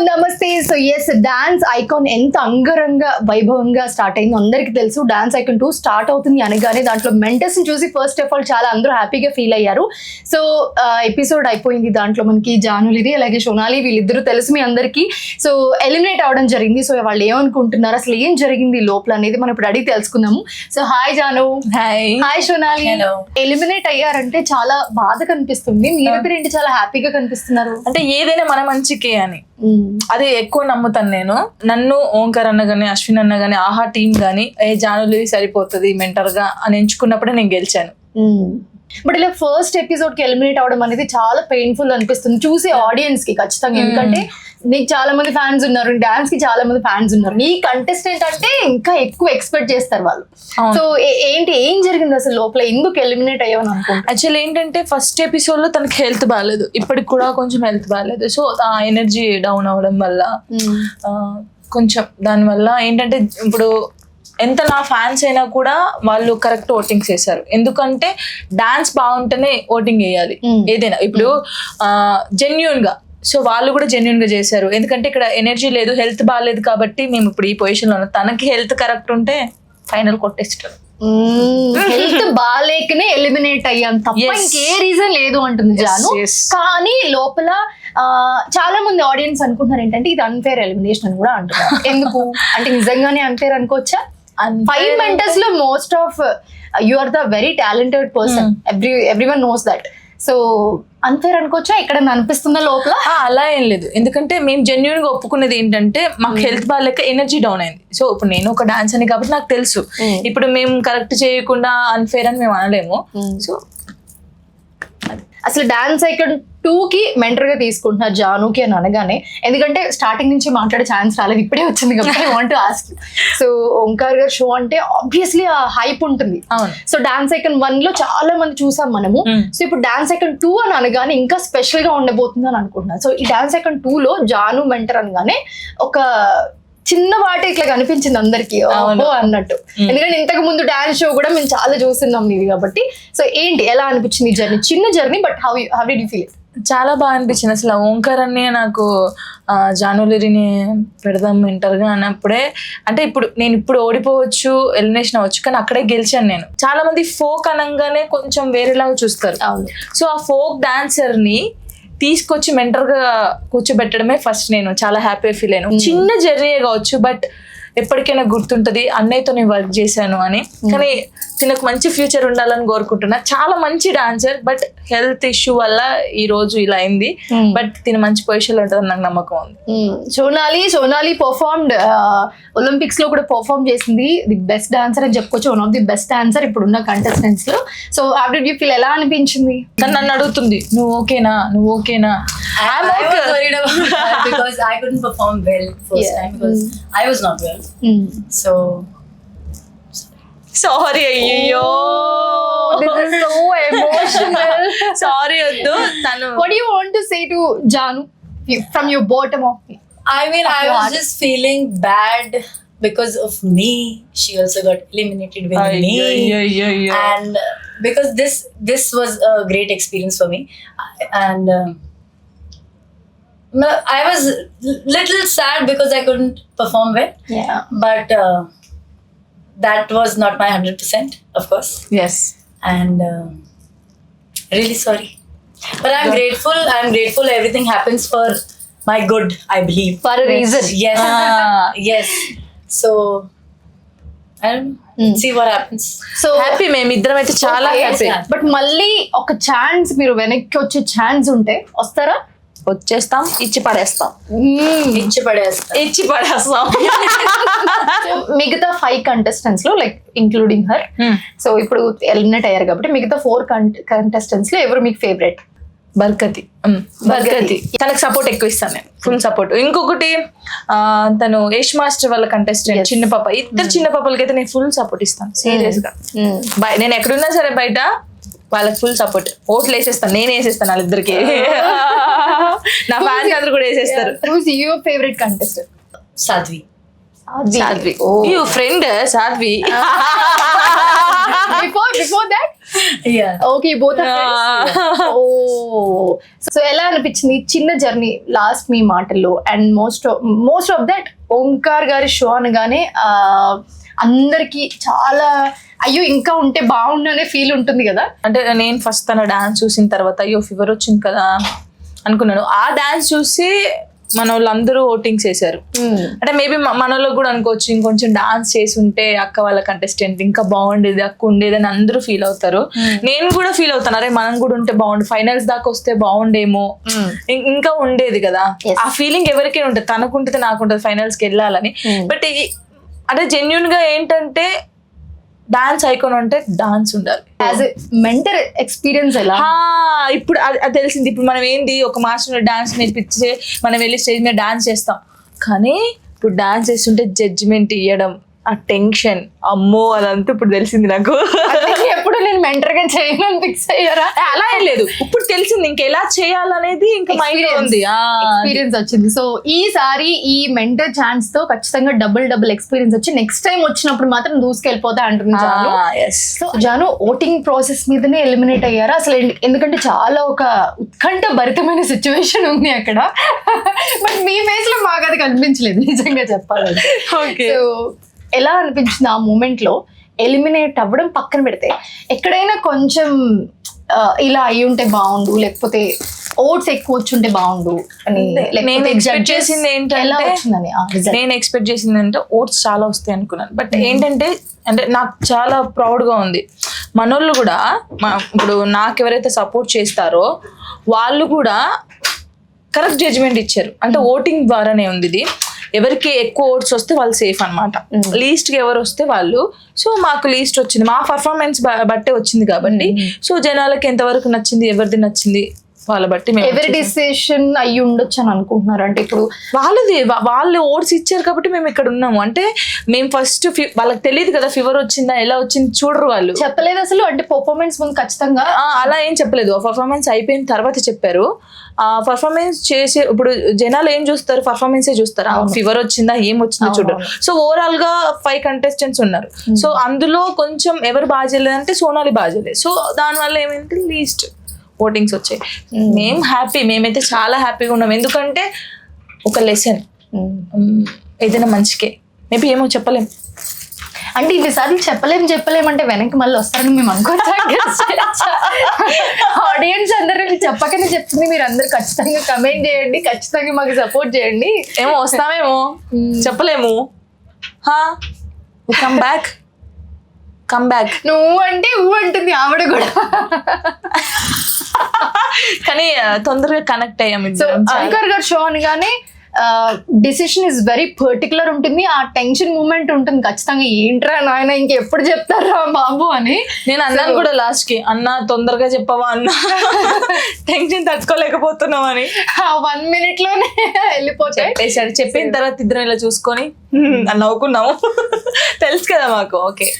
నమస్తే. So yes, dance icon ఎంత అంగరంగ వైభవంగా స్టార్ట్ అయిందో అందరికి తెలుసు. డాన్స్ ఐకాన్ 2 స్టార్ట్ అవుతుంది అనగానే దాంట్లో మెంటర్స్ ని చూసి ఫస్ట్ ఆఫ్ ఆల్ చాలా అందరూ హ్యాపీగా ఫీల్ అయ్యారు. సో ఎపిసోడ్ అయిపోయింది. దాంట్లో మనకి జానులిది అలాగే సోనాలి వీళ్ళిద్దరూ తెలుసు మీ అందరికి. సో ఎలిమినేట్ అవడం జరిగింది. సో వాళ్ళు ఏమనుకుంటున్నారు, అసలు ఏం జరిగింది లోపల అనేది మనం ఇప్పుడు అడిగి తెలుసుకుందాము. So hi Janu. Hi Sonali. Eliminate అయ్యారంటే చాలా బాధ కనిపిస్తుంది, మీరిద్దరు ఏంటి చాలా హ్యాపీగా కనిపిస్తున్నారు? అంటే ఏదైనా మన మంచికే అని అది ఎక్కువ నమ్ముతాను నేను. నన్ను ఓంకార్ అన్న గానీ అశ్విన్ అన్న గానీ ఆహా టీం గానీ జానులి సరిపోతుంది మెంటర్ గా అని ఎంచుకున్నప్పుడే నేను గెలిచాను. బట్ ఇలా ఫస్ట్ ఎపిసోడ్ కి ఎలిమినేట్ అవడం అనేది చాలా పెయిన్ఫుల్ అనిపిస్తుంది చూసే ఆడియన్స్ కి ఖచ్చితంగా. ఎందుకంటే నీకు చాలా మంది ఫ్యాన్స్ ఉన్నారు, డాన్స్ కి చాలా మంది ఫ్యాన్స్ ఉన్నారు, నీ కంటెస్టెంట్ అంటే ఇంకా ఎక్కువ ఎక్స్పెక్ట్ చేస్తారు వాళ్ళు. సో ఏంటి ఏం జరిగింది అసలు లోపల, ఎందుకు ఎలిమినేట్ అయ్యావని అనుకుంటా? యాక్చువల్లీ ఏంటంటే ఫస్ట్ ఎపిసోడ్ లో తనకి హెల్త్ బాగాలేదు, ఇప్పటికి కూడా కొంచెం హెల్త్ బాగాలేదు. సో ఆ ఎనర్జీ డౌన్ అవడం వల్ల కొంచెం దానివల్ల ఏంటంటే ఇప్పుడు ఎంత నా ఫ్యాన్స్ అయినా కూడా వాళ్ళు కరెక్ట్ ఓటింగ్స్ చేశారు. ఎందుకంటే డాన్స్ బాగుంటేనే ఓటింగ్ వేయాలి ఏదైనా. ఇప్పుడు జెన్యూన్ గా, సో వాళ్ళు కూడా జెన్యూన్ గా చేశారు. ఎందుకంటే ఇక్కడ ఎనర్జీ లేదు, హెల్త్ బాగాలేదు కాబట్టి మేము ఇప్పుడు ఈ పొజిషన్ లో ఉన్నాం. తనకి హెల్త్ కరెక్ట్ ఉంటే ఫైనల్ కొట్టేస్తారు. హెల్త్ బాగాలేకనే ఎలిమినేట్ అయ్యాం తప్ప ఇంకే రీజన్ లేదు అంటుంది జాను. కానీ లోపల చాలా మంది ఆడియన్స్ అనుకుంటున్నారు ఏంటంటే ఇది అన్ఫేర్ ఎలిమినేషన్ అని కూడా అంటున్నారు. ఎందుకు అంటే నిజంగానే అన్ఫేర్ అనుకోవచ్చా? 5 మెంటర్స్ లో most of you are the very talented person, everyone knows that. So unfair అనుకోవచ్చా? ఇక్కడ అనిపిస్తుందా లోపల? అలా ఏం లేదు, ఎందుకంటే మేము జెన్యున్ గా ఒప్పుకునేది ఏంటంటే మాకు హెల్త్ బాగాలేక ఎనర్జీ డౌన్ అయింది. సో ఇప్పుడు నేను ఒక డాన్స్ అని కాబట్టి నాకు తెలుసు, ఇప్పుడు మేము కరెక్ట్ చేయకుండా అన్ఫేర్ అని మేము అనలేము. సో అసలు డాన్స్ ఐకాన్ 2 కి మెంటర్ గా తీసుకుంటున్నారు జానుకి అని అనగానే, ఎందుకంటే స్టార్టింగ్ నుంచి మాట్లాడే ఛాన్స్ రాలేదు, ఇప్పుడే వచ్చింది కాబట్టి I want to ask. So Omkar గారు షో అంటే ఆబ్వియస్లీ ఆ హైప్ ఉంటుంది. సో డాన్స్ ఐకాన్ 1 లో చాలా మంది చూసాం మనము. సో ఇప్పుడు డాన్స్ ఐకాన్ 2 అని అనగానే ఇంకా స్పెషల్ గా ఉండబోతుంది అని అనుకుంటున్నాను. సో ఈ డాన్స్ ఐకాన్ 2 లో జాను మెంటర్ అనగానే ఒక చిన్న వాటి ఇట్లా కనిపించింది అందరికి అన్నట్టు. ఎందుకంటే ఇంతకు ముందు డాన్స్ షో కూడా మేము చాలా చూస్తున్నాం ఇది కాబట్టి. సో ఏంటి ఎలా అనిపించింది జర్నీ? చిన్న journey, but how did you feel? చాలా బాగా అనిపించింది. అసలు ఓంకార్ అనే నాకు జానులిని పెడదాం మెంటర్ గా అన్నప్పుడే, అంటే నేను ఓడిపోవచ్చు, ఎలిమినేషన్ అవ్వచ్చు, కానీ అక్కడే గెలిచాను నేను. చాలా మంది ఫోక్ అనగానే కొంచెం వేరేలాగా చూస్తారు. సో ఆ ఫోక్ డాన్సర్ ని తీసుకొచ్చి మెంటర్ గా కూర్చోబెట్టడమే ఫస్ట్ నేను చాలా హ్యాపీ ఫీల్ అయ్యాను. చిన్న జర్నీ కావచ్చు, బట్ ఎప్పటికైనా గుర్తుంటది అన్నయ్యతో నేను వర్క్ చేశాను అని. కానీ తినకు మంచి ఫ్యూచర్ ఉండాలని కోరుకుంటున్నా. చాలా మంచి డాన్సర్, బట్ హెల్త్ ఇష్యూ వల్ల ఈ రోజు ఇలా అయింది. బట్ తిన మంచి పొజిషన్ లో ఉంటుందని నాకు నమ్మకం ఉంది. సోనాలి పర్ఫార్మ్డ్ ఒలింపిక్స్ లో కూడా పర్ఫార్మ్ చేసింది. ది బెస్ట్ డాన్సర్ అని చెప్పుకోవచ్చు, one of the best dancer ఇప్పుడున్న కంటెస్టెంట్స్ లో. So how did you feel? ఎలా అనిపించింది? నన్ను అడుగుతుంది నువ్వు ఓకేనా. I was worried about that because I couldn't perform well first time because I was not well. So sorry, అయ్యో this is so emotional. Sorry వద్దు. తను What do you want to say to Janu from your bottom of I mean I was just feeling bad because of me. She also got eliminated with me. And because this was a great experience for me, and I was little sad because I couldn't perform well. Yeah. But that was not my 100%, of course. Yes. And really sorry. But I'm grateful. Everything happens for my good, I believe. For a reason. Yes. Yes. So I don't know. See what happens. So happy మేమిద్దరం అయితే చాలా happy. But మళ్ళీ ఒక chance, మీరు వెనక్కి వచ్చే chance ఉంటే వస్తారా? వచ్చేస్తాం, ఇచ్చి పడేస్తాం. మిగతా 5 కంటెస్టెంట్స్ లో లైక్ ఇంక్లూడింగ్ హర్, సో ఇప్పుడు ఎలిమినేట్ అయ్యారు కాబట్టి మిగతా 4 కంటెస్టెంట్స్ లో ఎవరు మీకు ఫేవరెట్? బర్కతి. తనకు సపోర్ట్ ఎక్కువ ఇస్తాను నేను, ఫుల్ సపోర్ట్. ఇంకొకటి తను యష్ మాస్టర్ వాళ్ళ కంటెస్టెంట్ చిన్న పాప, ఇద్దరు చిన్న పాపలకైతే నేను ఫుల్ సపోర్ట్ ఇస్తాను సీరియస్ గా. నేను ఎక్కడున్నా సరే బయట వాళ్ళకి ఫుల్ సపోర్ట్. ఓట్లు వేసేస్తాను, నేను వేసేస్తాను వాళ్ళిద్దరికి. నా ఫ్యాన్స్ అందరు కూడా వేసేస్తారు. Your favourite contestant? Sadhvi. You friend Sadhvi. Before that Yeah. Okay both oh so ఎలా అనిపించింది చిన్న జర్నీ లాస్ట్ మీ మాటల్లో and most of that Omkar గారి షో అనగానే అందరికి చాలా అయ్యో ఇంకా ఉంటే బాగుండు అనే ఫీల్ ఉంటుంది కదా. అంటే నేను ఫస్ట్ తన డాన్స్ చూసిన తర్వాత అయ్యో ఫీవర్ వచ్చింది కదా అనుకున్నాను. ఆ డాన్స్ చూసి మన వాళ్ళందరూ ఓటింగ్స్ వేశారు. అంటే మేబీ మన వాళ్ళకి కూడా అనుకోవచ్చు ఇంకొంచెం డాన్స్ చేసి ఉంటే అక్క వాళ్ళ కంటెస్టెంట్ ఇంకా బాగుండేది, అక్క ఉండేది అని అందరూ ఫీల్ అవుతారు. నేను కూడా ఫీల్ అవుతాను, అరే మనం కూడా ఉంటే బాగుండు, ఫైనల్స్ దాకా వస్తే బాగుండేమో, ఇంకా ఉండేది కదా. ఆ ఫీలింగ్ ఎవరికైనా ఉంటుంది, తనకుంటుంది నాకుంటుంది ఫైనల్స్కి వెళ్ళాలని. బట్ అంటే జెన్యున్ గా ఏంటంటే డాన్స్ ఐకాన్ అంటే డాన్స్ ఉండాలి. యాజ్ ఎ మెంటర్ ఎక్స్పీరియన్స్ ఎలా ఇప్పుడు అది తెలిసింది. ఇప్పుడు మనం ఏంది ఒక మాస్టర్ డాన్స్ నేర్పించే మనం వెళ్ళి స్టేజ్ మీద డాన్స్ చేస్తాం, కానీ ఇప్పుడు డాన్స్ చేస్తుంటే జడ్జిమెంట్ ఇవ్వడం, ఆ టెన్షన్, అమ్మో అదంతా ఇప్పుడు తెలిసింది నాకు. ఎప్పుడు నేను మెంటర్ గా చేయను ఫిక్స్ అయ్యారా? అలా ఏం లేదు, ఇప్పుడు తెలిసింది ఇంకా ఎలా చేయాలనేది ఇంకా మైండ్ ఉంది, ఎక్స్పీరియన్స్ వచ్చింది. సో ఈసారి ఈ మెంటర్ ఛాన్స్ తో ఖచ్చితంగా డబుల్ ఎక్స్పీరియన్స్ వచ్చి నెక్స్ట్ టైం వచ్చినప్పుడు మాత్రం దూసుకెళ్ళిపోతా అంటుంది Janu. So Janu voting process మీదనే ఎలిమినేట్ అయ్యారా అసలు? ఎందుకంటే చాలా ఒక ఉత్కంఠ భరితమైన సిచ్యువేషన్ ఉంది అక్కడ. బట్ మీ ఫేస్ లో మాకు అది కనిపించలేదు నిజంగా చెప్పాలంటే. సో ఎలా అనిపించింది ఆ మూమెంట్ లో ఎలిమినేట్ అవ్వడం పక్కన పెడితే? ఎక్కడైనా కొంచెం ఇలా అయి ఉంటే బాగుండు, లేకపోతే ఓట్స్ ఎక్కువ వచ్చుంటే బాగుండు అని నేను ఎక్స్పెక్ట్ చేసింది ఎలా ఏంటంటే వచ్చిందని నేను ఎక్స్పెక్ట్ చేసింది అంటే ఓట్స్ చాలా వస్తాయి అనుకున్నాను. బట్ ఏంటంటే అంటే నాకు చాలా ప్రౌడ్గా ఉంది, మనోళ్ళు కూడా ఇప్పుడు నాకు ఎవరైతే సపోర్ట్ చేస్తారో వాళ్ళు కూడా కరెక్ట్ జడ్జిమెంట్ ఇచ్చారు. అంటే ఓటింగ్ ద్వారానే ఉంది ఇది. ఎవరికి ఎక్కువ ఓట్స్ వస్తే వాళ్ళు సేఫ్ అనమాట, లీస్ట్కి ఎవరు వస్తే వాళ్ళు. సో మాకు లీస్ట్ వచ్చింది, మా పర్ఫార్మెన్స్ బట్టే వచ్చింది కాబట్టి. సో జనాలకి ఎంతవరకు నచ్చింది, ఎవరిది నచ్చింది వాళ్ళ బట్టి ఎవరి డిసిషన్ అయ్యి ఉండొచ్చు అని అనుకుంటున్నారు. అంటే ఇప్పుడు వాళ్ళు ఓట్స్ ఇచ్చారు కాబట్టి మేము ఇక్కడ ఉన్నాము. అంటే మేము ఫస్ట్ వాళ్ళకి తెలియదు కదా ఫీవర్ వచ్చిందా ఎలా వచ్చింది చూడరు, వాళ్ళు చెప్పలేదు అసలు. అంటే పర్ఫార్మెన్స్ ముందు ఖచ్చితంగా అలా ఏం చెప్పలేదు, పర్ఫార్మెన్స్ అయిపోయిన తర్వాత చెప్పారు. ఆ పర్ఫార్మెన్స్ చేసే ఇప్పుడు జనాలు ఏం చూస్తారు, పర్ఫార్మెన్సే చూస్తారు, ఫీవర్ వచ్చిందా ఏం వచ్చిందో చూడరు. సో ఓవరాల్ గా 5 కంటెస్టెంట్స్ ఉన్నారు. సో అందులో కొంచెం ఎవరు బాగా చేయలేదంటే సోనాలి బాగా చేయలేదు. సో దానివల్ల ఏమైంది లీస్ట్ ఓటింగ్స్ వచ్చాయి. మేమైతే చాలా హ్యాపీగా ఉన్నాం, ఎందుకంటే ఒక లెసన్ ఏదైనా మంచికే. మేబీ ఏమో చెప్పలేం, అంటే ఇన్నిసార్లు చెప్పలేమంటే వెనక్కి మళ్ళీ వస్తారని మేము అనుకోవచ్చా? ఆడియన్స్ అందరూ చెప్పకనే చెప్తుంది, మీరు అందరు ఖచ్చితంగా కమెంట్ చేయండి, ఖచ్చితంగా మాకు సపోర్ట్ చేయండి. ఏమో వస్తామేమో చెప్పలేము. కమ్ బ్యాక్ నువ్వు అంటే ఊ అంటుంది ఆవిడ కూడా. కానీ తొందరగా కనెక్ట్ అయ్యాం. ఓంకార్ గారు షో అనగానే డిసిషన్ ఇస్ వెరీ పర్టికులర్ ఉంటుంది, ఆ టెన్షన్ మూమెంట్ ఉంటుంది ఖచ్చితంగా. ఏంట్రా నాయన ఇంకెప్పుడు చెప్తారా బాబు అని నేను అన్నాను కూడా లాస్ట్ కి, అన్న తొందరగా చెప్పవా అన్న, టెన్షన్ తట్టుకోలేకపోతున్నాం అని. 1 minute లోనే వెళ్ళిపోతాయి. చెప్పిన తర్వాత ఇద్దరం ఇలా చూసుకొని నవ్వుకున్నాము. తెలుసు కదా మాకు, ఓకే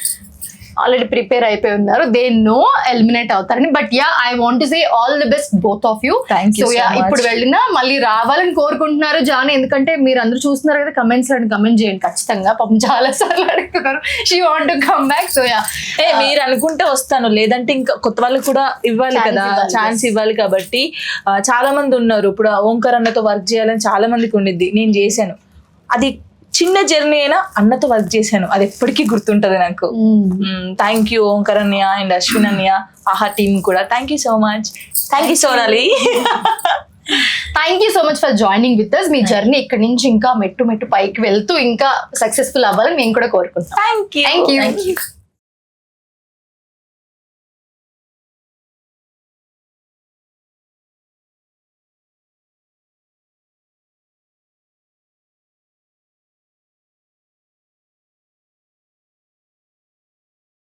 ఆల్రెడీ ప్రిపేర్ అయిపోయి ఉన్నారు, దే నో ఎలిమినేట్ అవుతారని. But yeah I want to say all the best both of you. So yeah ఇప్పుడు వెళ్ళినా మళ్ళీ రావాలని కోరుకుంటున్నారు జాను, ఎందుకంటే మీరు అందరూ చూస్తున్నారు కదా కమెంట్స్ లో, కమెంట్ చేయండి ఖచ్చితంగా. పాపం చాలా సార్లు అడుగుతున్నారు she want to come back. So yeah మీరు అనుకుంటే వస్తాను, లేదంటే ఇంకా కొత్త వాళ్ళకి కూడా ఇవ్వాలి కదా, ఛాన్స్ ఇవ్వాలి. కాబట్టి చాలా మంది ఉన్నారు, ఇప్పుడు ఓంకార్ అన్నతో వర్క్ చేయాలని చాలా మందికి ఉండిద్ది. నేను చేశాను, అది చిన్న జర్నీ అయినా అన్నతో వర్క్ చేశాను, అది ఎప్పటికీ గుర్తుంటది నాకు. థ్యాంక్ యూ ఓంకార్ అన్నయ్య అండ్ అశ్విన్ అన్నయ్య, ఆహా టీమ్ కూడా thank you so much. Thank you Sonali. Thank you so much for joining with us. మీ జర్నీ ఇక్కడ నుంచి ఇంకా మెట్టు పైకి వెళ్తూ ఇంకా సక్సెస్ఫుల్ అవ్వాలని మేము కూడా కోరుకుంటాం. Thank you.